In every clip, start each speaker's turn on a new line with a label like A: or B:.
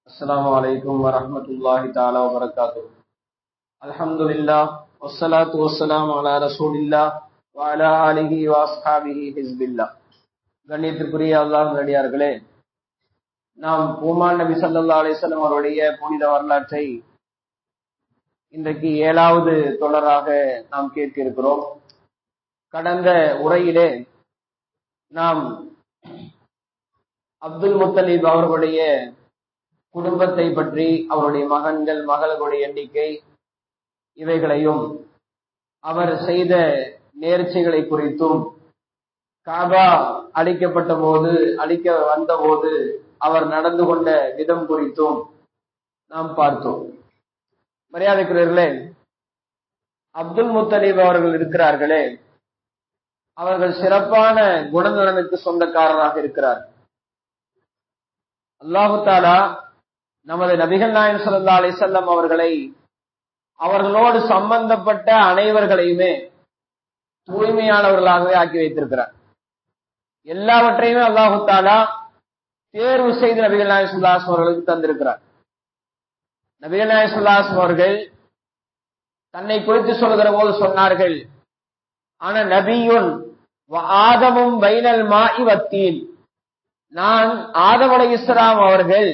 A: السلام عليكم ورحمة الله تعالى وبركاته. الحمد لله والصلاة والسلام على رسول الله وعلى آله وأصحابه حزب الله. கண்ணியத்திற்குரிய அல்லாஹ் நல்லடியார்களே, நாம் பூமான் நபி ஸல்லல்லாஹு அலைஹி வஸல்லம் அவருடைய புனித வரலாற்றை இன்றைக்கு 7வது தொடராக நாம் கேட்க இருக்கிறோம். கடந்த உரையிலே நாம் அப்துல் முத்தலிப் அவர்களுடைய குடும்பத்தை பற்றி, அவருடைய மகன்கள் மகளுடைய எண்ணிக்கை, இவைகளையும் அவர் செய்த நேர்ச்சிகளை குறித்தும், காபா அழிக்கப்பட்ட போது அழிக்க வந்தபோது அவர் நடந்து கொண்ட விதம் குறித்தும் நாம் பார்த்தோம். மரியாதைக்குரியவர்களே, அப்துல் முத்தலிப் அவர்கள் இருக்கிறார்களே, அவர்கள் சிறப்பான குணநலனுக்கு சொந்தக்காரராக இருக்கிறார். அல்லாஹு தஆலா நமது நபிகள் நாயகம் ஸல்லல்லாஹு அலைஹி வஸல்லம் அவர்களை, அவர்களோடு சம்பந்தப்பட்ட அனைவர்களையுமே தூய்மையானவர்களாகவே ஆக்கி வைத்திருக்கிறார். எல்லாவற்றையுமே அல்லாஹு தஆலா தேர்வு செய்து நபிகள் நாயகம் ஸல்லல்லாஹு அலைஹி வஸல்லம் அவர்களுக்கு தந்திருக்கிறார். நபிகள் நாயகம் ஸல்லல்லாஹு அலைஹி வஸல்லம் அவர்கள் தன்னை குறித்து சொல்கிற போது சொன்னார்கள், ஆன நபியுன் வ ஆதமும் பைனல் மாஇ வத்தீன், நான் ஆதம் அலைஹிஸ்ஸலாம் அவர்கள்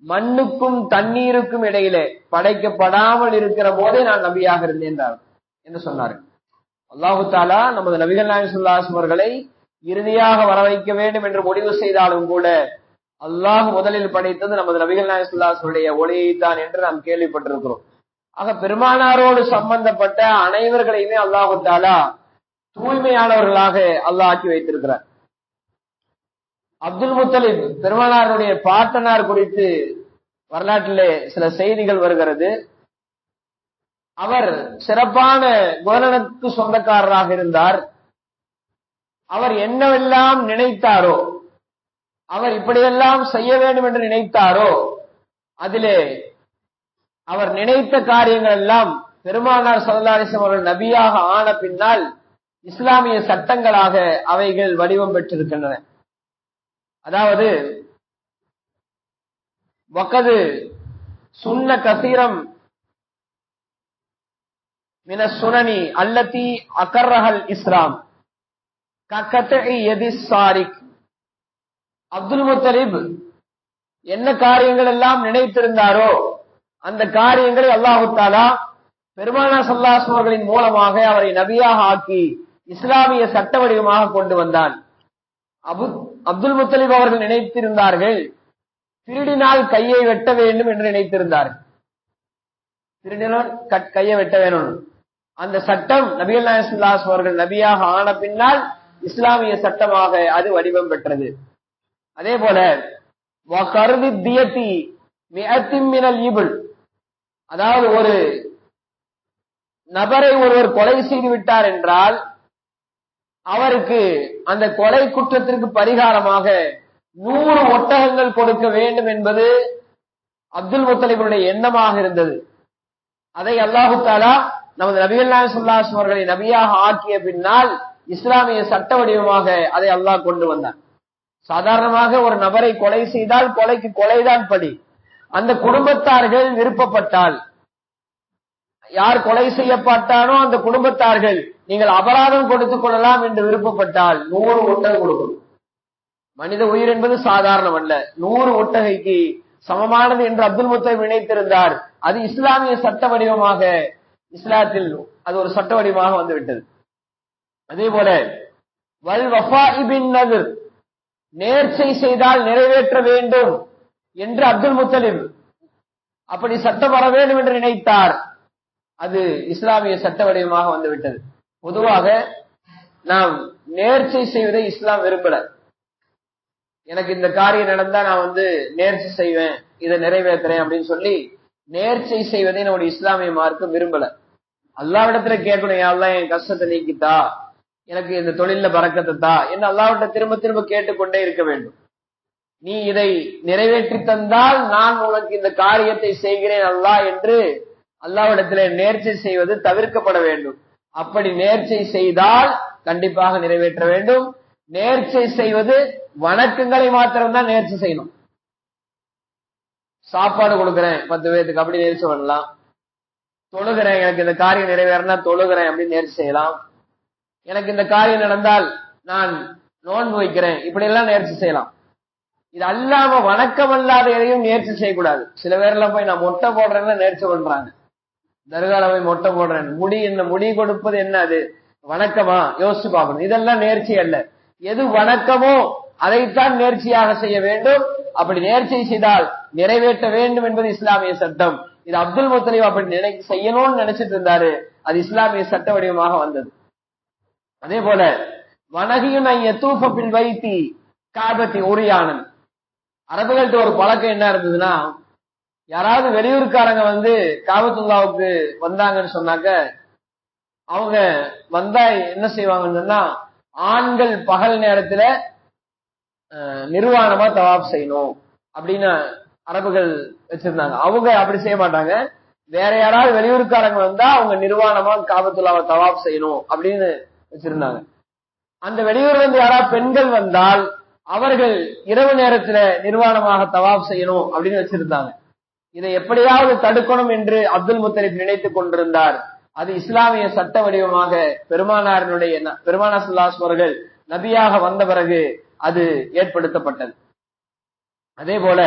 A: மண்ணுக்கும் தண்ணீருக்கும் இடையிலே படைக்கப்படாமல் இருக்கிற போதே நான் நபியாக இருந்தேன் என்று சொன்னார்கள். அல்லாஹு தஆலா நமது நபிகள் நாயகம் ஸல்லல்லாஹு அலைஹி வஸல்லம் அவர்களை இறுதியாக வர வைக்க வேண்டும் என்று முடிவு செய்தாலும் கூட அல்லாஹ் முதலில் படைத்தது நமது நபிகள் நாயகம் ஸல்லல்லாஹு அலைஹி வஸல்லம் ஒளியைத்தான் என்று நாம் கேள்விப்பட்டிருக்கிறோம். ஆக பெருமானாரோடு சம்பந்தப்பட்ட அனைவர்களையுமே அல்லாஹு தஆலா தூய்மையானவர்களாக அல்லாஹ் ஆக்கி வைத்திருக்கிறார். அப்துல் முத்தலிப் பெருமானாருடைய பாட்டனார் குறித்து வரலாற்றிலே சில செய்திகள் வருகிறது. அவர் சிறப்பான குணநலனுக்கு சொந்தக்காரராக இருந்தார். அவர் என்னவெல்லாம் நினைத்தாரோ, அவர் இப்படியெல்லாம் செய்ய வேண்டும் என்று நினைத்தாரோ, அதிலே அவர் நினைத்த காரியங்கள் எல்லாம் பெருமானார் ஸல்லல்லாஹு அலைஹி வஸல்லம் அவர்கள் நபியாக ஆன பின்னால் இஸ்லாமிய சட்டங்களாக அவைகள் வடிவம் பெற்றிருக்கின்றன. அதாவது வகது சுன்ன கசீரம் மின சுனனி அல்லதி அகர்ரஹல் இஸ்லாம் ககத்இ யதிஸ் சாரிக். அப்துல் முத்தலிப் என்ன காரியங்கள் எல்லாம் நினைத்திருந்தாரோ அந்த காரியங்களை அல்லாஹு தஆலா பெருமானார் ஸல்லல்லாஹு அலைஹி வஸல்லம் அவர்களின் மூலமாக அவரை நபியாக ஆக்கி இஸ்லாமிய சட்ட வடிவமாக கொண்டு வந்தான். அப்துல் முத்தலிப் அவர்கள் நினைத்திருந்தார்கள், திருடினால் கையை வெட்ட வேண்டும் என்று நினைத்திருந்தார்கள். திருடினால் கையை வெட்ட வேணும். அந்த சட்டம் நபிகள் நாயகம் ஸல்லல்லாஹு அலைஹி வஸல்லம் அவர்கள் நபியாக ஆன பின்னால் இஸ்லாமிய சட்டமாக அது வடிவம் பெற்றது. அதே போல வகர்தி தியதி மிஅத்தின் மினல் இப்ல், அதாவது ஒரு நபரை ஒருவர் கொலை செய்து விட்டார் என்றால் அவருக்கு அந்த கொலை குற்றத்திற்கு பரிகாரமாக 100 ஒட்டகங்கள் கொடுக்க வேண்டும் என்பது அப்துல் முத்தலிபுடைய எண்ணமாக இருந்தது. அதை அல்லாஹு தஆலா நமது நபிகள் நாயகம் ஸல்லல்லாஹு அலைஹி வஸல்லம் அவர்களை நபியாக ஆக்கிய பின்னால் இஸ்லாமிய சட்ட வடிவமாக அதை அல்லாஹ் கொண்டு வந்தான். சாதாரணமாக ஒரு நபரை கொலை செய்தால் கொலைக்கு கொலைதான் படி. அந்த குடும்பத்தார்கள் விருப்பப்பட்டால், யார் கொலை செய்யப்பட்டானோ அந்த குடும்பத்தார்கள் நீங்கள் அபராதம் கொடுத்துக் கொள்ளலாம் என்று விருப்பப்பட்டால் 100 ஒட்டகை கொடுக்கணும். மனித உயிர் என்பது சாதாரணம் அல்ல. 100 ஒட்டகைக்கு சமமானது என்று அப்துல் முத்தலிப் நினைத்திருந்தார். அது இஸ்லாமிய சட்ட வடிவமாக, இஸ்லாத்தில் அது ஒரு சட்ட வடிவமாக வந்துவிட்டது. அதே போல வல் வஃபாஇ பின் நذர், நேர்ச்சை செய்தால் நிறைவேற்ற வேண்டும் என்று அப்துல் முத்தலிப் அப்படி சட்டம் வர வேண்டும் என்று நினைத்தார். அது இஸ்லாமிய சட்ட வடிவமாக வந்துவிட்டது. பொதுவாக நாம் நேர்ச்சை செய்வதை இஸ்லாம் விரும்பல. எனக்கு இந்த காரியம் நடந்தா நான் நேர்ச்சை செய்வேன், இதை நிறைவேற்றுறேன் அப்படின்னு சொல்லி நேர்ச்சை செய்வதை நம்முடைய இஸ்லாமிய மார்க்கம் விரும்பல. அல்லாஹ்விடத்துல கேட்கணும், யா அல்லாஹ் என் கஷ்டத்தை நீக்கித்தா, எனக்கு இந்த தொழில பரக்கத்தை தா என்று அல்லாஹ்விட்ட திரும்ப திரும்ப கேட்டுக்கொண்டே இருக்க வேண்டும். நீ இதை நிறைவேற்றி தந்தால் நான் உனக்கு இந்த காரியத்தை செய்கிறேன் அல்லாஹ் என்று அல்லாஹ்விடத்திலே நேர்ச்சை செய்வது தவிர்க்கப்பட வேண்டும். அப்படி நேர்ச்சை செய்தால் கண்டிப்பாக நிறைவேற்ற வேண்டும். நேர்ச்சை செய்வது வணக்கங்களை மாத்திரம்தான் நேர்ச்சை செய்யணும். சாப்பாடு கொடுக்குறேன் 10 பேருக்கு அப்படி நேர்ச்சி பண்ணலாம். தொழுகிறேன், எனக்கு இந்த காரியம் நிறைவேறினா தொழுகிறேன் அப்படின்னு நேர்ச்சி செய்யலாம். எனக்கு இந்த காரியம் நடந்தால் நான் நோன்பு வைக்கிறேன், இப்படி எல்லாம் நேர்ச்சி செய்யலாம். இது அல்லாம வணக்கம் அல்லாத எதையும் நேர்ச்சி செய்யக்கூடாது. சில பேர்லாம் போய் நான் மொட்டை போடுறேன்னு நேர்ச்சி பண்றாங்க. தர்கால போய் மொட்டை போடுறேன், முடி கொடுப்பது என்ன அது வணக்கமா? யோசிச்சு பார்க்கணும். இதெல்லாம் நேர்ச்சி அல்ல. எது வணக்கமோ அதைத்தான் நேர்ச்சியாக செய்ய வேண்டும். அப்படி நேர்ச்சி செய்தால் நிறைவேற்ற வேண்டும் என்பது இஸ்லாமிய சட்டம். இது அப்துல் முத்தலிப் அப்படி செய்யணும்னு நினைச்சிட்டு இருந்தாரு. அது இஸ்லாமிய சட்ட வடிவமாக வந்தது. அதே போல வனகியுன் யதூஃபில் பைத்தி காபத்தி உரியானன். அரபுகள்கிட்ட ஒரு பழக்கம் என்ன இருந்ததுன்னா, யாராவது வெளியூர்காரங்க வந்து காபத்துல்லாவுக்கு வந்தாங்கன்னு சொன்னாக்க அவங்க வந்தா என்ன செய்வாங்கன்னு சொன்னா, ஆண்கள் பகல் நேரத்துல நிர்வாணமா தவாப் செய்யணும் அப்படின்னு அரபுகள் வச்சிருந்தாங்க. அவங்க அப்படி செய்ய மாட்டாங்க. வேற யாராவது வெளியூர்காரங்க வந்தா அவங்க நிர்வாணமா காபத்துல்லாவை தவாப் செய்யணும் அப்படின்னு வச்சிருந்தாங்க. அந்த வெளியூர்ல இருந்து யாராவது பெண்கள் வந்தால் அவர்கள் இரவு நேரத்துல நிர்வாணமாக தவாப் செய்யணும் அப்படின்னு வச்சிருந்தாங்க. இதை எப்படியாவது தடுக்கணும் என்று அப்துல் முத்தலிப் நினைத்துக் கொண்டிருந்தார். அது இஸ்லாமிய சட்ட வடிவமாக பெருமானார் ஸல்லல்லாஹு அவர்கள் நபியாக வந்த பிறகு அது ஏற்படுத்தப்பட்டது. அதே போல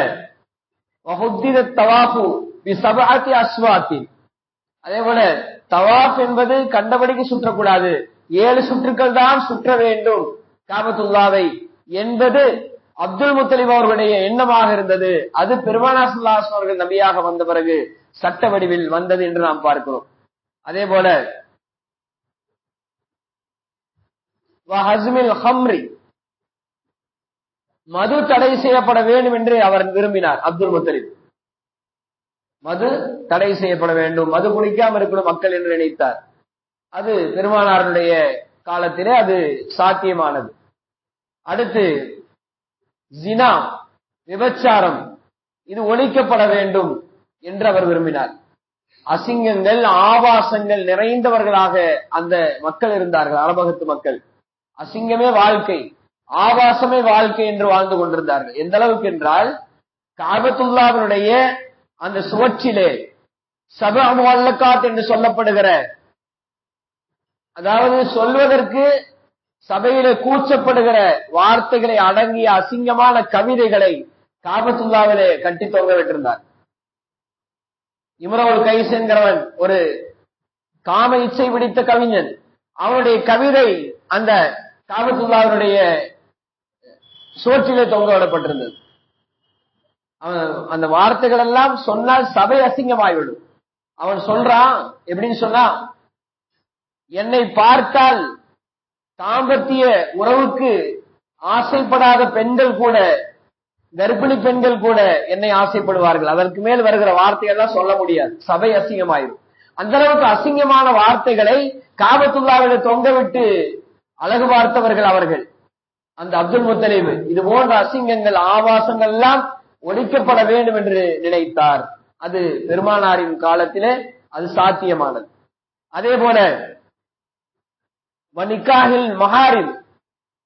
A: அதே போல தவாப் என்பது கண்டபடிக்கு சுற்றக்கூடாது. 7 சுற்றுக்கள் தான் சுற்ற வேண்டும் காபத்துல்லாவை என்பது அப்துல் முத்தலிப் அவர்களுடைய எண்ணமாக இருந்தது. அது பெருமானார் ஸல்லல்லாஹு அவர்கள் நபியாக வந்த பிறகு சட்ட வடிவில் வந்தது என்று நாம் பார்க்கிறோம். அதே போல வஹஸ்மில் ஹம்ரி, மது தடை செய்யப்பட வேண்டும் என்று அவர் விரும்பினார். அப்துல் முத்தலிப் மது தடை செய்யப்பட வேண்டும், மது குடிக்காம இருக்கணும் மக்கள் என்று நினைத்தார். அது பெருமானாருடைய காலத்திலே அது சாத்தியமானது. அடுத்து ஜினா, விபச்சாரம், இது ஒழிக்கப்பட வேண்டும் என்று அவர் விரும்பினார். அசிங்கங்கள் ஆபாசங்கள் நிறைந்தவர்களாக அந்த மக்கள் இருந்தார்கள். அரபகத்து மக்கள் அசிங்கமே வாழ்க்கை, ஆபாசமே வாழ்க்கை என்று வாழ்ந்து கொண்டிருந்தார்கள். எந்த அளவுக்கு என்றால் காபத்துல்லாவினுடைய அந்த சுவற்றிலே சபஅ முஅல்லகாத் என்று சொல்லப்படுகிற, அதாவது சொல்வதற்கு சபையில கூச்சப்படுகிற வார்த்தைகளை அடங்கிய அசிங்கமான கவிதைகளை காபத்துல்லாவிலே கட்டி தொங்க விட்டிருந்தார். இம்ருல் கைஸ் என்கிறவன் ஒரு காம இச்சை பிடித்த கவிஞன். அவனுடைய கவிதை அந்த காபத்துல்லாவினுடைய சுவற்றிலே தொங்க விடப்பட்டிருந்தது. அந்த வார்த்தைகள் எல்லாம் சொன்னால் சபை அசிங்கமாய்விடும். அவன் சொல்றான், எப்படின்னு சொன்னா, என்னை பார்த்தால் தாம்பத்திய உறவுக்கு ஆசைப்படாத பெண்கள் கூட, கர்ப்பிணி பெண்கள் கூட என்னை ஆசைப்படுவார்கள். அதற்கு மேல் வருகிற வார்த்தைகள்லாம் சொல்ல முடியாது, சபை அசிங்கமாயிரும். அந்த அளவுக்கு அசிங்கமான வார்த்தைகளை காபத்துல்லாவில தொங்க விட்டு அழகு பார்த்தவர்கள் அவர்கள். அந்த அப்துல் முத்தலிப் இது போன்ற அசிங்கங்கள் ஆபாசங்கள் எல்லாம் ஒழிக்கப்பட வேண்டும் என்று நினைத்தார். அது பெருமானாரின் காலத்திலே அது சாத்தியமானது. அதே போல வனிக்காஹில் மஹாரிம்,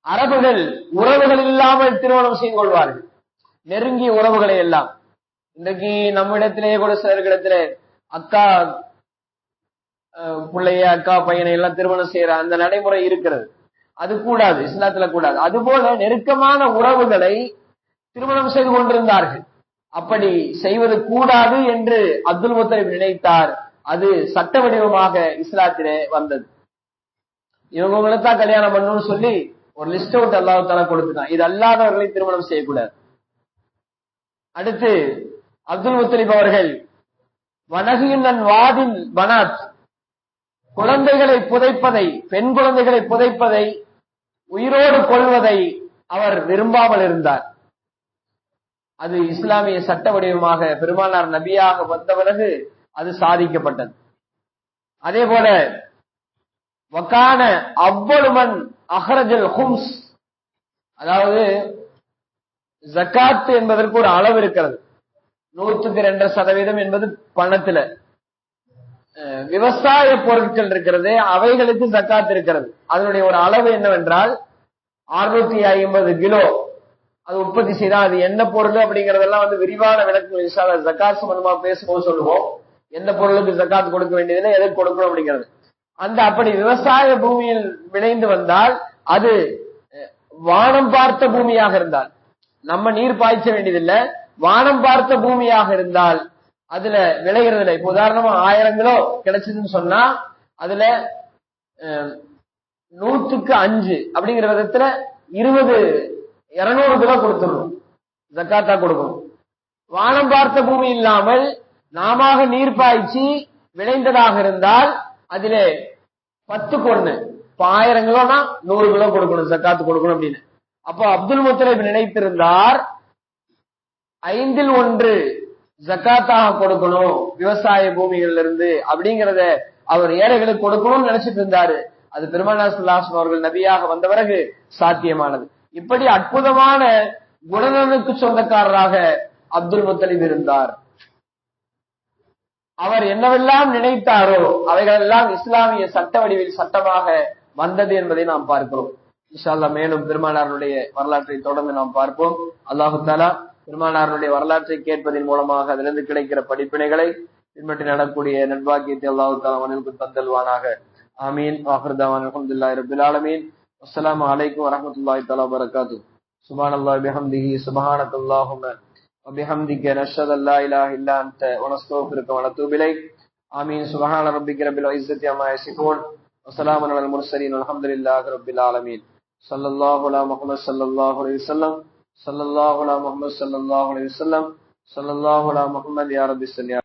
A: அரபுகள் உறவுகள் இல்லாமல் திருமணம் செய்து கொள்வார்கள், நெருங்கிய உறவுகளை எல்லாம். இன்றைக்கு நம்மிடத்திலேயே கூட சிலர்களிடத்திலே அக்கா பிள்ளைய அக்கா பையனை எல்லாம் திருமணம் செய்யற அந்த நடைமுறை இருக்கிறது. அது கூடாது, இஸ்லாத்துல கூடாது. அதுபோல நெருக்கமான உறவுகளை திருமணம் செய்து கொண்டிருந்தார்கள். அப்படி செய்வது கூடாது என்று அப்துல் முத்தலிப் நினைத்தார். அது சட்ட வடிவமாக இஸ்லாத்திலே வந்தது. இவங்களை தான் கல்யாணம் பண்ணணும்னு சொல்லி ஒரு லிஸ்ட் அவுட் அல்லாஹ் தஆலா கொடுத்துட்டான். இது அல்லாதவர்களை திருமணம் செய்யக்கூடாது. அடுத்து அப்துல் முத்தலிப் அவர்கள் வனகியுன் வாதில் பனாத், குழந்தைகளை புதைப்பதை, பெண் குழந்தைகளை புதைப்பதை, உயிரோடு கொள்வதை அவர் விரும்பாமல் இருந்தார். அது இஸ்லாமிய சட்ட வடிவமாக பெருமானார் நபியாக வந்த பிறகு அது சாதிக்கப்பட்டது. அதே போல வகான அவ்வளுமன் அஹ்ரஜல் ஹும்ஸ், அதாவது ஜகாத் என்பதற்கு ஒரு அளவு இருக்கிறது. 102% என்பது பணத்துல. விவசாய பொருட்கள் இருக்கிறது, அவைகளுக்கு ஜகாத் இருக்கிறது. அதனுடைய ஒரு அளவு என்னவென்றால் 650 கிலோ அது உற்பத்தி செய்தா அது என்ன பொருள் அப்படிங்கறதெல்லாம் விரிவான விளக்கங்கள் இன்ஷா அல்லாஹ் ஜகாத் சம்பந்தமா பேசும்போது சொல்லுவோம். எந்த பொருளுக்கு ஜகாத் கொடுக்க வேண்டியதுல எதற்கு கொடுக்கணும் அப்படிங்கிறது. அப்படி விவசாய பூமியில் விளைந்து வந்தால் அது வானம் பார்த்த பூமியாக இருந்தால், நம்ம நீர் பாய்ச்ச வேண்டியதில்லை, வானம் பார்த்த பூமியாக இருந்தால் அதுல விளைகிறதுல இப்ப உதாரணமா 1000 கிலோ கிடைச்சதுன்னு சொன்னா அதுல 100க்கு 5 அப்படிங்கிற விதத்துல 200 கிலோ கொடுத்துடணும், ஜக்காத்தா கொடுக்கணும். வானம் பார்த்த பூமி இல்லாமல் நாம நீர் பாய்ச்சி விளைந்ததாக இருந்தால் அதிலே 10க்கு 1, 1000 கிலோனா 100 கிலோ கொடுக்கணும், ஜக்காத்து கொடுக்கணும் அப்படின்னு. அப்போ அப்துல் முத்தலிப் நினைத்திருந்தார் 5ல் 1 ஜக்காத்தாக கொடுக்கணும் விவசாய பூமிகள்ல இருந்து அப்படிங்கறத அவர் ஏழைகளுக்கு கொடுக்கணும்னு நினைச்சிட்டு இருந்தாரு. அது பெருமானார் ஸல்லல்லாஹு அலைஹி வஸல்லம் அவர்கள் நபியாக வந்த பிறகு சாத்தியமானது. இப்படி அற்புதமான குணநலனுக்கு சொந்தக்காரராக அப்துல் முத்தலிப் இருந்தார். அவர் என்னவெல்லாம் நினைத்தாரோ அவைகளெல்லாம் இஸ்லாமிய சட்ட வடிவில் சட்டமாக வந்தது என்பதை நாம் பார்க்கிறோம். இன்ஷா அல்லாஹ் மேலும் பெருமானாருடைய வரலாற்றை தொடர்ந்து நாம் பார்ப்போம். அல்லாஹு தஆலா பெருமானாருடைய வரலாற்றை கேட்பதன் மூலமாக அதிலிருந்து கிடைக்கிற படிப்பினைகளை பின்பற்றி நடக்கூடிய நல்வாக்கியத்தை அல்லாஹு தஆலா அவனுக்கு தந்தல்வானாக. ஆமீன். ஆகிர் தஅவானா அல்ஹம்துலில்லாஹி ரப்பில் ஆலமீன். அஸ்ஸலாமு அலைக்கும் வரஹ்மத்துல்லாஹி தஆலா வபரகாத்துஹு. சுப்ஹானல்லாஹி பிஹம்திஹி சுப்ஹானக்கல்லாஹும்ம வபிஹம்திக நஷ்ஹது அன் லா இலாஹா இல்லா அன்த வனஸ்தக்ஃபிருக வனதூபு இலைக். ஆமீன். சுப்ஹான ரப்பிக ரப்பில் இஸ்ஸத்தி அம்மா யசிஃபூன் வஸலாமுன் அலல் முர்ஸலீன் வல்ஹம்துலில்லாஹி ரப்பில் ஆலமீன். ஸல்லல்லாஹு அலா முஹம்மத் ஸல்லல்லாஹு அலைஹி வஸல்லம். ஸல்லல்லாஹு அலா முஹம்மத் ஸல்லல்லாஹு அலைஹி வஸல்லம். ஸல்லல்லாஹு அலா முஹம்மத் யா ரப்பி ஸல்லி